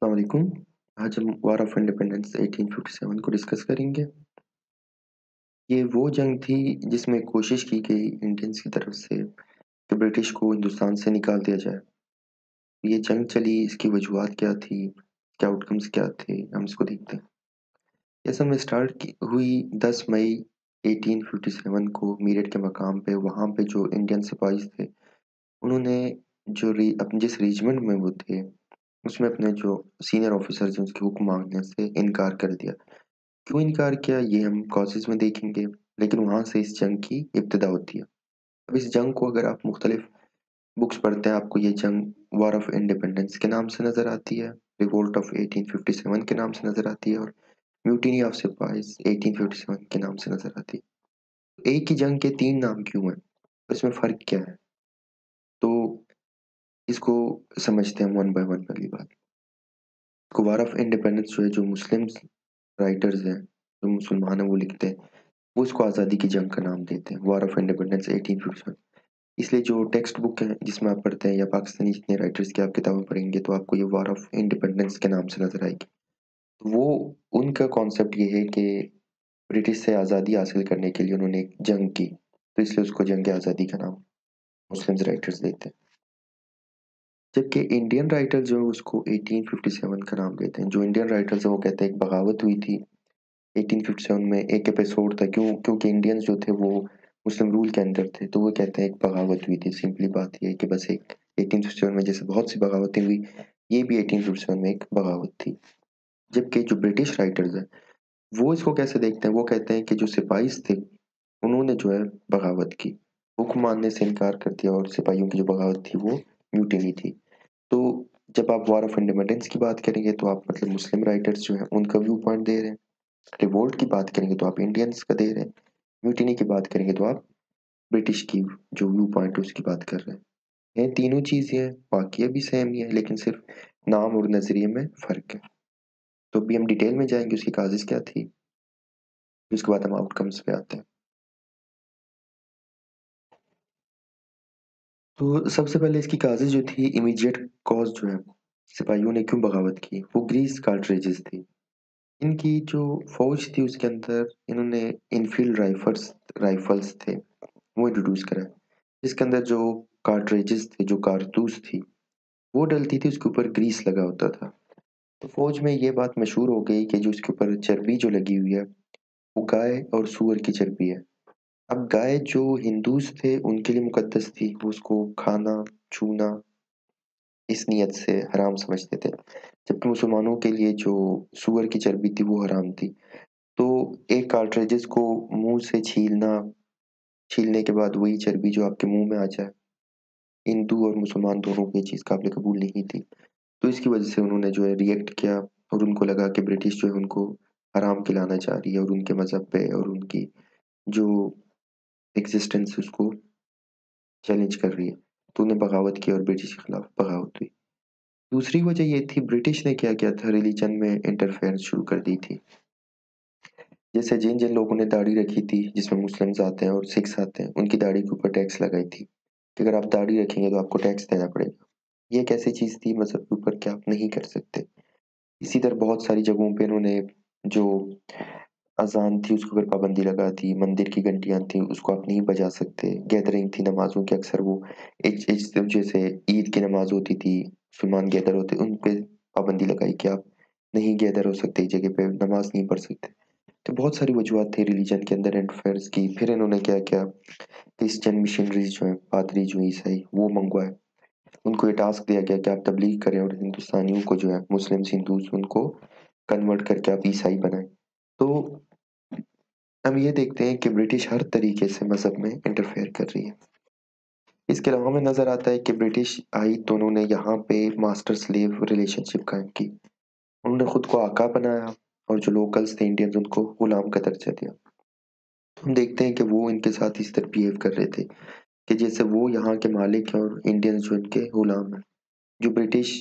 अस्सलाम वालेकुम। आज हम वॉर ऑफ इंडिपेंडेंस 1857 को डिस्कस करेंगे। ये वो जंग थी जिसमें कोशिश की गई इंडियंस की तरफ से कि ब्रिटिश को हिंदुस्तान से निकाल दिया जाए। ये जंग चली, इसकी वजूहात क्या थी, इसके आउटकम्स क्या थे, हम इसको देखते हैं। ये सब में स्टार्ट की हुई 10 मई 1857 को मीरठ के मकाम पे, वहाँ पे जो इंडियन सिपाही थे, उन्होंने जिस रेजिमेंट में वो थे, उसमें अपने जो सीनियर ऑफिसर्स हैं उसके हुक्म मांगने से इनकार कर दिया। क्यों इनकार किया ये हम कॉजेज़ में देखेंगे, लेकिन वहाँ से इस जंग की इब्तिदा होती है। अब इस जंग को अगर आप मुख्तलिफ बुक्स पढ़ते हैं, आपको ये जंग वॉर ऑफ इंडिपेंडेंस के नाम से नज़र आती है, रिवोल्ट ऑफ 1857 के नाम से नज़र आती है और म्यूटिनी ऑफ सिपाहीज़ 1857 के नाम से नज़र आती है। एक ही जंग के 3 नाम क्यों हैं? इसमें फ़र्क क्या है? तो इसको समझते हैं वन बाय वन पहली बात। वॉर ऑफ इंडिपेंडेंस जो है, जो मुस्लिम्स राइटर्स हैं, जो मुसलमान हैं वो लिखते हैं, वो इसको आज़ादी की जंग का नाम देते हैं, वॉर ऑफ इंडिपेंडेंस 1857। इसलिए जो टेक्स्ट बुक है जिसमें आप पढ़ते हैं या पाकिस्तानी जितने राइटर्स की आप किताबें पढ़ेंगे तो आपको ये वॉर ऑफ इंडिपेंडेंस के नाम से नज़र आएगी। तो वो उनका कॉन्सेप्ट ये है कि ब्रिटिश से आज़ादी हासिल करने के लिए उन्होंने एक जंग की, तो इसलिए उसको जंग आज़ादी का नाम मुस्लिम्स राइटर्स देते हैं। जबकि इंडियन राइटर्स जो है उसको 1857 का नाम देते हैं। जो इंडियन राइटर्स हैं वो कहते हैं एक बगावत हुई थी 1857 में, एक एपिसोड था, क्योंकि इंडियंस जो थे वो मुस्लिम रूल के अंदर थे, तो वो कहते हैं एक बगावत हुई थी। सिंपली बात ये है कि बस एक 1857 में जैसे बहुत सी बगावतें हुई, ये भी 1857 में एक बगावत थी। जबकि जो ब्रिटिश राइटर्स हैं, वो इसको कैसे देखते हैं? वो कहते हैं कि जो सिपाहीज़ थे, उन्होंने जो है बगावत की, हुक्म मानने से इनकार कर दिया और सिपाहियों की जो बगावत थी वो म्यूटिनी थी। तो जब आप वॉर ऑफ इंडिपेंडेंस की बात करेंगे तो आप मतलब मुस्लिम राइटर्स जो हैं उनका व्यू पॉइंट दे रहे हैं। रिवोल्ट की बात करेंगे तो आप इंडियंस का दे रहे हैं। म्यूटिनी की बात करेंगे तो आप ब्रिटिश की जो व्यू पॉइंट है उसकी बात कर रहे हैं। ये तीनों चीज़ें हैं, वाक़या भी सेम ही है, लेकिन सिर्फ़ नाम और नज़रिए में फ़र्क है। तो अभी हम डिटेल में जाएँगे उसकी काज़ेज़ क्या थी, फिर उसके बाद हम आउटकम्स पे आते हैं। तो सबसे पहले इसकी काज़ेज़ जो थी, इमीडिएट कॉज़ जो है, सिपाहियों ने क्यों बगावत की, वो ग्रीस कार्ट्रिजेज़ थी। इनकी जो फ़ौज थी उसके अंदर इन्होंने इनफ़ील्ड राइफ़ल्स थे, वो इंट्रोड्यूस करा। जिसके अंदर जो कार्ट्रिजेज़ थे, जो कारतूस थी, वो डलती थी, उसके ऊपर ग्रीस लगा होता था। तो फ़ौज में ये बात मशहूर हो गई कि जो उसके ऊपर चर्बी जो लगी हुई है, वो गाय और सूअर की चर्बी है। अब गाय जो हिंदूज़ थे उनके लिए मुक़द्दस थी, वो उसको खाना, छूना इस नियत से हराम समझते थे। जबकि मुसलमानों के लिए जो सूअर की चर्बी थी वो हराम थी। तो एक कार्ट्रिजेज़ को मुँह से छीलने के बाद वही चर्बी जो आपके मुँह में आ जाए, हिंदू और मुसलमान दोनों को ये चीज़ काबिल कबूल नहीं थी। तो इसकी वजह से उन्होंने जो है रिएक्ट किया और उनको लगा कि ब्रिटिश जो है उनको हराम खिलाना चाह रही है और उनके मज़हब पे और उनकी जो एक्जिस्टेंस है उसको चैलेंज कर रही है। तो उन्हें बगावत की और ब्रिटिश के खिलाफ बगावत हुई। दूसरी वजह ये थी, ब्रिटिश ने क्या किया था, रिलीजन में इंटरफेरेंस शुरू कर दी थी। जैसे जिन-जिन लोगों ने दाढ़ी रखी थी, जिसमें मुस्लिम्स आते हैं और सिख्स आते हैं, उनकी दाढ़ी के ऊपर टैक्स लगाई थी, कि अगर आप दाढ़ी रखेंगे तो आपको टैक्स देना पड़ेगा। ये एक ऐसी चीज़ थी मज़हब के ऊपर कि आप नहीं कर सकते। इसी तरह बहुत सारी जगहों पे इन्होंने जो अज़ान थी उसके ऊपर पाबंदी लगा दी, मंदिर की घंटियाँ थी उसको आप नहीं बजा सकते, गैदरिंग थी नमाज़ों की, अक्सर वो इस जैसे ईद की नमाज़ होती थी, मुसलमान गैदर होते, उन पे पाबंदी लगाई कि आप नहीं गैदर हो सकते, एक जगह पे नमाज़ नहीं पढ़ सकते। तो बहुत सारी वजूहत थी रिलीजन के अंदर इंटरफेरेंस की। फिर इन्होंने क्या किया, क्रिश्चियन मिशनरीज़ जो हैं, पादरी जो ईसाई, वो मंगवाए। उनको ये टास्क दिया गया कि आप तबलीग करें और हिंदुस्तानियों को जो है मुस्लिम्स, हिंदूज़ उनको कन्वर्ट करके आप ईसाई बनाएँ। तो हम ये देखते हैं कि ब्रिटिश हर तरीके से मज़हब में इंटरफेयर कर रही है। इसके अलावा हमें नज़र आता है कि ब्रिटिश आई तो उन्होंने यहाँ पे मास्टर स्लेव रिलेशनशिप कायम की। उन्होंने खुद को आका बनाया और जो लोकल्स थे इंडियंस उनको गुलाम का दर्जा दिया। तो हम देखते हैं कि वो इनके साथ इस तरह बिहेव कर रहे थे कि जैसे वो यहाँ के मालिक हैं और इंडियंस जो इनके गुलाम हैं। जो ब्रिटिश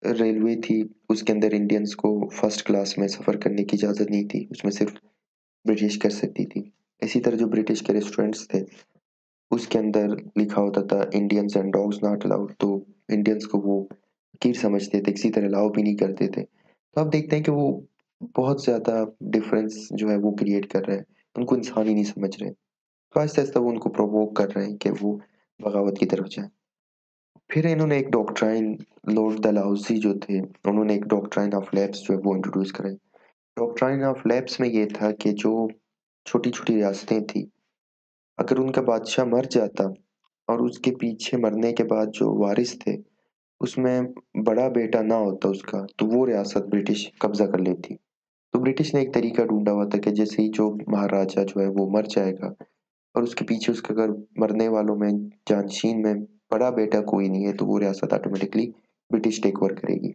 रेलवे थी उसके अंदर इंडियंस को फर्स्ट क्लास में सफ़र करने की इजाज़त नहीं थी, उसमें सिर्फ़ ब्रिटिश कर सकती थी। इसी तरह जो ब्रिटिश के रेस्टोरेंट्स थे, उसके अंदर लिखा होता था Indians and dogs not allowed, तो इंडियंस को वो कीर समझते थे, किसी तरह अलाउ भी नहीं करते थे। तो आप देखते हैं कि वो बहुत ज़्यादा डिफ़रेंस जो है वो क्रिएट कर रहे हैं, उनको इंसान ही नहीं समझ रहे। तो आहिस्ता-आहिस्ता वो उनको प्रोवोक कर रहे हैं कि वो बगावत की तरफ जाएँ। फिर इन्होंने एक डॉक्ट्राइन लॉर्ड डलहौज़ी जो थे, उन्होंने एक डॉक्ट्राइन ऑफ लैप्स जो है वो इंट्रोड्यूस कराई। डॉक्ट्राइन ऑफ लैप्स में ये था कि जो छोटी-छोटी रियासतें थी, अगर उनका बादशाह मर जाता और उसके पीछे मरने के बाद जो वारिस थे, उसमें बड़ा बेटा ना होता उसका, तो वो रियासत ब्रिटिश कब्ज़ा कर लेती। तो ब्रिटिश ने एक तरीका ढूँढा हुआ था कि जैसे ही जो महाराजा जो है वो मर जाएगा और उसके पीछे उसके अगर मरने वालों में जानशीन में बड़ा बेटा कोई नहीं है, तो वो रियासत ऑटोमैटिकली ब्रिटिश टेक ओवर करेगी।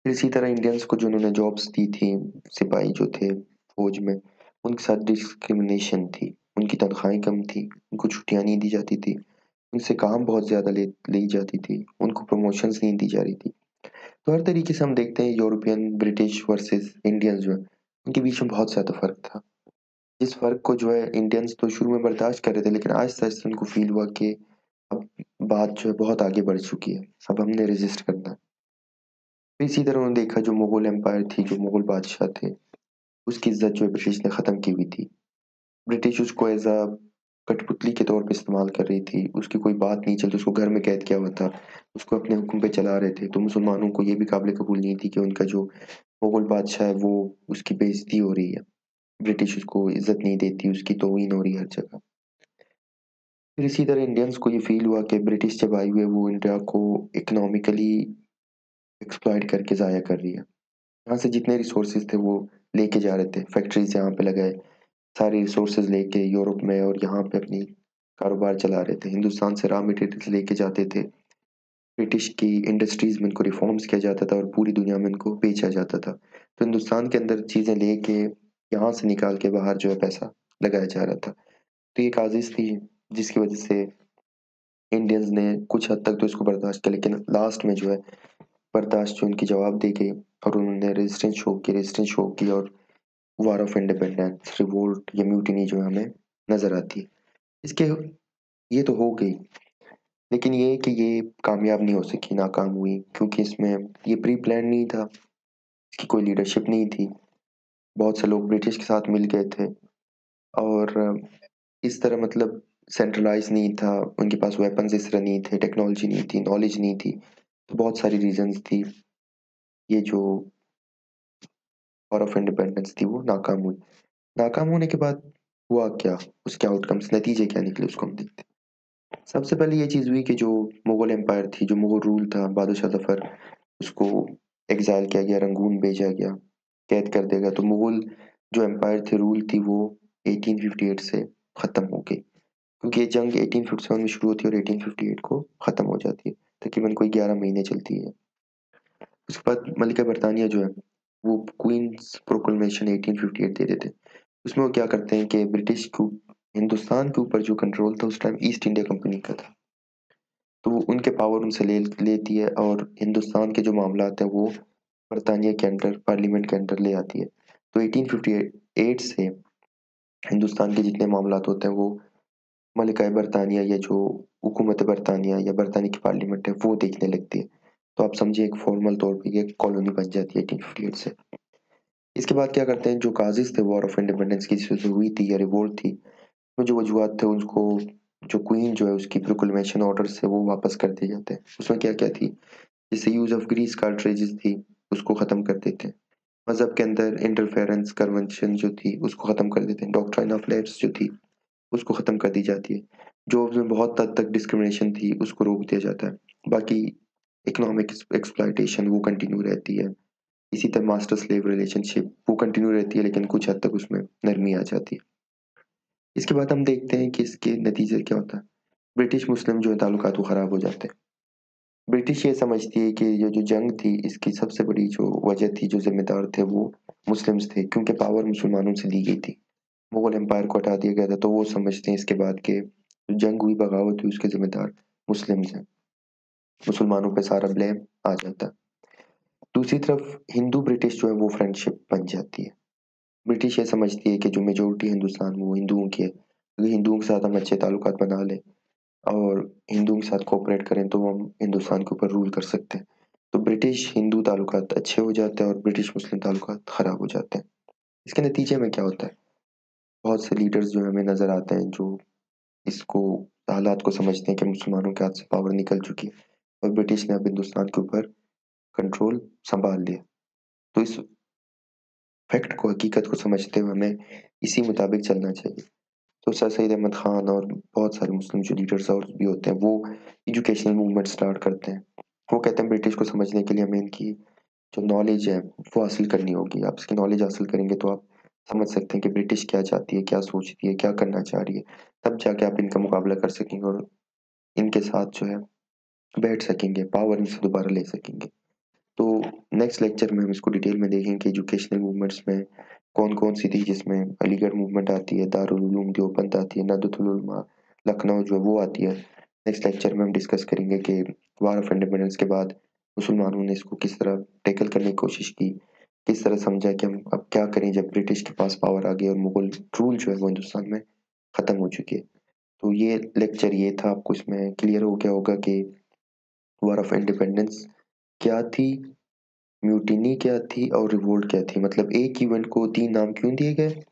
फिर इसी तरह इंडियंस को जो उन्होंने जॉब्स दी थी, सिपाही जो थे फ़ौज में, उनके साथ डिस्क्रिमिनेशन थी। उनकी तनख्वाहें कम थी, उनको छुट्टियाँ नहीं दी जाती थी, उनसे काम बहुत ज़्यादा ले ली जाती थी, उनको प्रमोशंस नहीं दी जा रही थी। तो हर तरीके से हम देखते हैं यूरोपियन, ब्रिटिश वर्सेस इंडियंस जो हैं, उनके बीच में बहुत ज़्यादा फ़र्क था। इस फ़र्क को जो है इंडियंस तो शुरू में बर्दाश्त कर रहे थे, लेकिन आहिस्ता-आहिस्ता उनको फ़ील हुआ कि अब बात जो है बहुत आगे बढ़ चुकी है, अब हमने रेज़िस्ट करना है। तो इसी तरह उन्होंने देखा जो मुगल एम्पायर थी, जो मुगल बादशाह थे, उसकी इज़्ज़त जो है ब्रिटिश ने ख़त्म की हुई थी। ब्रिटिश उसको एज़ अ कठपुतली के तौर पे इस्तेमाल कर रही थी, उसकी कोई बात नहीं चलती, उसको घर में कैद किया हुआ था, उसको अपने हुक्म पे चला रहे थे। तो मुसलमानों को ये भी काबिल कबूल नहीं थी कि उनका जो मुगल बादशाह है, वो उसकी बेइज़्ज़ती हो रही है। ब्रिटिश उसको इज़्ज़त नहीं देती, उसकी तौहीन हो रही है हर जगह। फिर इसी तरह इंडियंस को ये फ़ील हुआ कि ब्रिटिश जब आई हुई है, वो इंडिया को इकोनॉमिकली एक्सप्लॉइट करके ज़ाया कर रही है। यहाँ से जितने रिसोर्सेज़ थे वो लेके जा रहे थे, फैक्ट्रीज़ यहाँ पे लगाए, सारे रिसोर्सेज़ लेके यूरोप में और यहाँ पे अपनी कारोबार चला रहे थे। हिंदुस्तान से रॉ मटेरियल्स लेके जाते थे, ब्रिटिश की इंडस्ट्रीज़ में इनको रिफ़ॉर्म्स किया जाता था और पूरी दुनिया में इनको बेचा जाता था। तो हिंदुस्तान के अंदर चीज़ें लेके यहाँ से निकाल के बाहर जो है पैसा लगाया जा रहा था। तो ये एक साज़िश थी जिसकी वज़ह से इंडियंस ने कुछ हद तक तो इसको बर्दाश्त किया, लेकिन लास्ट में जो है बर्दाश्त जो उनकी जवाब दे गई और उन्होंने रेज़िस्टेंस शो की और वॉर ऑफ इंडिपेंडेंस, रिवोल्ट या म्यूटिनी जो हमें नज़र आती है। इसके ये तो हो गई, लेकिन ये है कि ये कामयाब नहीं हो सकी, नाकाम हुई क्योंकि इसमें ये प्री प्लान नहीं था, इसकी कोई लीडरशिप नहीं थी। बहुत से लोग ब्रिटिश के साथ मिल गए थे और इस तरह मतलब सेंट्रलाइज़ नहीं था, उनके पास वेपन्स इस तरह नहीं थे, टेक्नोलॉजी नहीं थी, नॉलेज नहीं थी। तो बहुत सारी रीज़न्स थी, ये जो वॉर ऑफ इंडिपेंडेंस थी वो नाकाम हुई। नाकाम होने के बाद हुआ क्या? उसके आउटकम्स नतीजे क्या निकले उसको हम देखते हैं। सबसे पहले ये चीज़ हुई कि जो मुगल एम्पायर थी, जो मुगल रूल था, बहादुर शाह ज़फ़र उसको एक्साइल किया गया, रंगून भेजा गया, कैद कर दिया गया। तो मुगल जो एम्पायर थे, रूल थी वो 1858 से ख़त्म हो गई। क्योंकि ये जंग 1857 में शुरू होती है और 1858 को ख़त्म हो जाती है। तकरीबन कोई 11 महीने चलती है। उसके बाद मलिका बरतानिया जो है, वो क्वीन्स प्रोक्लेमेशन 1858 दे देते हैं। उसमें वो क्या करते हैं कि ब्रिटिश को हिंदुस्तान के ऊपर जो कंट्रोल था उस टाइम ईस्ट इंडिया कंपनी का था। तो वो उनके पावर उनसे ले लेती है और हिंदुस्तान के जो मामलात हैं वो बरतानिया के अंडर पार्लियामेंट के अंडर ले आती है। तो 1858 से हिंदुस्तान के जितने मामलात होते हैं वो मलिकाए बरतानिया या जो हुकूमत बरतानिया या बरतानिया की पार्लियामेंट है वो देखने लगती है। तो आप समझिए एक फॉर्मल तौर पे ये कॉलोनी बन जाती है 1858 से। इसके बाद क्या करते हैं जो काज़िज़ थे वॉर ऑफ इंडिपेंडेंस की जो हुई थी या रिवोल्ट थी, उसमें जो वजूहत थे उसको जो क्वीन जो है उसकी प्रोक्लेमेशन ऑर्डर से वो वापस कर दिए जाते हैं। उसमें क्या-क्या थी, जैसे यूज़ ऑफ ग्रीस कार्ट्रिजेज़ थी, उसको ख़त्म कर देते हैं। मज़हब के अंदर इंटरफेरेंस कन्वेंशन जो थी उसको ख़त्म कर देते हैं। डॉक्ट्राइन ऑफ लैप्स जो थी उसको ख़त्म कर दी जाती है। जॉब्स में बहुत हद तक डिस्क्रिमिनेशन थी उसको रोक दिया जाता है। बाकी इकोनॉमिक एक्सप्लॉइटेशन वो कंटिन्यू रहती है। इसी तरह मास्टर स्लेव रिलेशनशिप वो कंटिन्यू रहती है लेकिन कुछ हद तक उसमें नरमी आ जाती है। इसके बाद हम देखते हैं कि इसके नतीजे क्या होता है। ब्रिटिश मुस्लिम जो है ताल्लुकात वो ख़राब हो जाते हैं। ब्रिटिश ये समझती है कि ये जो जंग थी इसकी सबसे बड़ी जो वजह थी, जो ज़िम्मेदार थे वो मुस्लिम्स थे क्योंकि पावर मुसलमानों से ली गई थी। मुगल एम्पायर को हटा दिया गया था, तो वो समझते हैं इसके बाद कि जंग हुई, बगावत हुई उसके ज़िम्मेदार मुस्लिम्स हैं। मुसलमानों पे सारा ब्लेम आ जाता है। दूसरी तरफ हिंदू ब्रिटिश जो है वो फ्रेंडशिप बन जाती है। ब्रिटिश ये समझती है कि जो मेजॉरिटी हिंदुस्तान वो हिंदुओं की है। अगर हिंदुओं के साथ हम अच्छे ताल्लुकात बना लें, और हिंदुओं के साथ कोऑपरेट करें तो हम हिंदुस्तान के ऊपर रूल कर सकते हैं। तो ब्रिटिश हिंदू ताल्लुकात अच्छे हो जाते हैं और ब्रिटिश मुस्लिम ताल्लुकात खराब हो जाते हैं। इसके नतीजे में क्या होता है? बहुत से लीडर्स जो हमें नज़र आते हैं जो इसको हालात को समझते हैं कि मुसलमानों के हाथ से पावर निकल चुकी है और ब्रिटिश ने अब हिंदुस्तान के ऊपर कंट्रोल सँभाल लिया। तो इस फैक्ट को, हकीकत को समझते हुए हमें इसी मुताबिक चलना चाहिए। तो सर सैयद अहमद खान और बहुत सारे मुस्लिम जो लीडर्स और भी होते हैं, वो एजुकेशनल मूवमेंट स्टार्ट करते हैं। वो कहते हैं ब्रिटिश को समझने के लिए हमें इनकी जो नॉलेज है, वो हासिल करनी होगी। आप इसकी नॉलेज हासिल करेंगे तो आप समझ सकते हैं कि ब्रिटिश क्या चाहती है, क्या सोचती है, क्या करना चाह रही है। तब जाके आप इनका मुकाबला कर सकेंगे और इनके साथ जो है बैठ सकेंगे, पावर इनसे दोबारा ले सकेंगे। तो नेक्स्ट लेक्चर में हम इसको डिटेल में देखेंगे कि एजुकेशनल मूवमेंट्स में कौन-कौन सी थी, जिसमें अलीगढ़ मूवमेंट आती है, दारुल उलूम देवबंद आती है, नादतुल उलमा लखनऊ जो है वो आती है। नेक्स्ट लेक्चर में हम डिस्कस करेंगे कि वार ऑफ इंडिपेंडेंस के बाद मुसलमानों ने इसको किस तरह टैकल करने की कोशिश की, किस तरह समझा कि हम अब क्या करें जब ब्रिटिश के पास पावर आ गई और मुगल रूल जो है वो हिंदुस्तान में खत्म हो चुकी है। तो ये लेक्चर ये था, आपको इसमें क्लियर हो गया होगा कि वार ऑफ इंडिपेंडेंस क्या थी, म्यूटिनी क्या थी और रिवोल्ट क्या थी? मतलब एक इवेंट को 3 नाम क्यों दिए गए?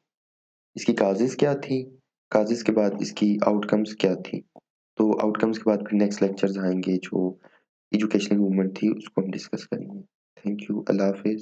इसकी काज़ेज़ क्या थी? काज़ेज़ के बाद इसकी आउटकम्स क्या थी? तो आउटकम्स के बाद फिर नेक्स्ट लेक्चर्स आएँगे जो एजुकेशनल मूवमेंट थी उसको हम डिस्कस करेंगे। थैंक यू, अल्लाह हाफ़िज़।